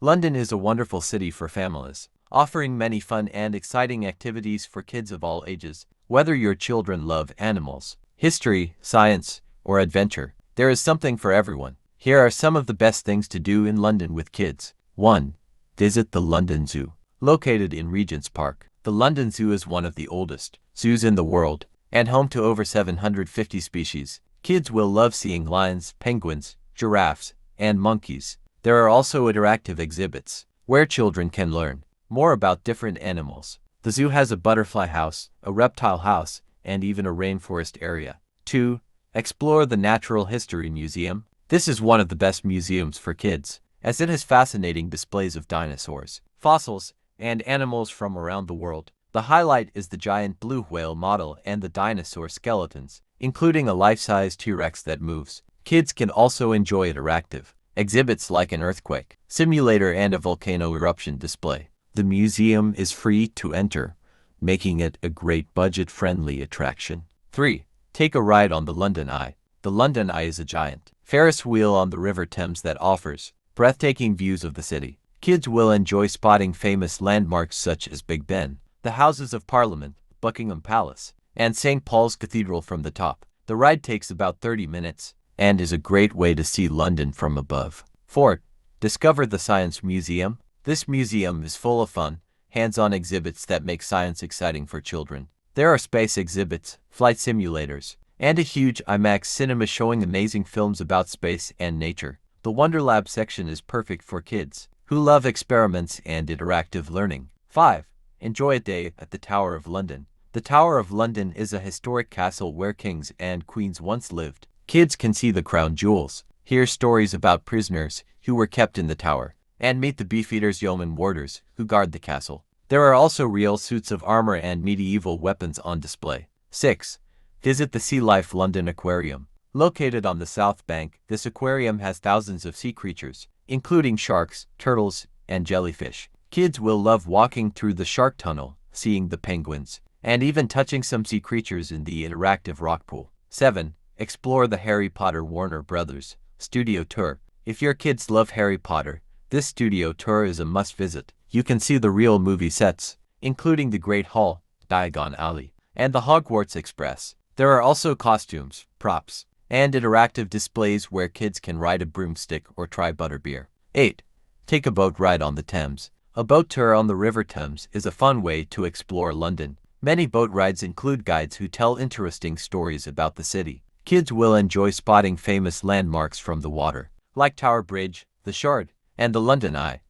London is a wonderful city for families, offering many fun and exciting activities for kids of all ages. Whether your children love animals, history, science, or adventure, there is something for everyone. Here are some of the best things to do in London with kids. 1. Visit the London Zoo. Located in Regent's Park, the London Zoo is one of the oldest zoos in the world and home to over 750 species. Kids will love seeing lions, penguins, giraffes, and monkeys. There are also interactive exhibits where children can learn more about different animals. The zoo has a butterfly house, a reptile house, and even a rainforest area. 2. Explore the Natural History Museum. This is one of the best museums for kids, as it has fascinating displays of dinosaurs, fossils, and animals from around the world. The highlight is the giant blue whale model and the dinosaur skeletons, including a life-size T-Rex that moves. Kids can also enjoy interactive exhibits like an earthquake simulator and a volcano eruption display. The museum is free to enter, making it a great budget-friendly attraction. 3. Take a ride on the London Eye. The London Eye is a giant Ferris wheel on the River Thames that offers breathtaking views of the city. Kids will enjoy spotting famous landmarks such as Big Ben, the Houses of Parliament, Buckingham Palace, and St. Paul's Cathedral from the top. The ride takes about 30 minutes and is a great way to see London from above. 4. Discover the Science Museum. This museum is full of fun, hands-on exhibits that make science exciting for children. There are space exhibits, flight simulators, and a huge IMAX cinema showing amazing films about space and nature. The Wonderlab section is perfect for kids who love experiments and interactive learning. 5. Enjoy a day at the Tower of London. The Tower of London is a historic castle where kings and queens once lived. Kids can see the crown jewels, hear stories about prisoners who were kept in the tower, and meet the Beefeater's yeoman warders who guard the castle. There are also real suits of armor and medieval weapons on display. 6. Visit the Sea Life London Aquarium. Located on the South Bank, this aquarium has thousands of sea creatures, including sharks, turtles, and jellyfish. Kids will love walking through the shark tunnel, seeing the penguins, and even touching some sea creatures in the interactive rock pool. 7. Explore the Harry Potter Warner Brothers Studio Tour. If your kids love Harry Potter, this studio tour is a must-visit. You can see the real movie sets, including the Great Hall, Diagon Alley, and the Hogwarts Express. There are also costumes, props, and interactive displays where kids can ride a broomstick or try butterbeer. 8. Take a boat ride on the Thames. A boat tour on the River Thames is a fun way to explore London. Many boat rides include guides who tell interesting stories about the city. Kids will enjoy spotting famous landmarks from the water, like Tower Bridge, the Shard, and the London Eye.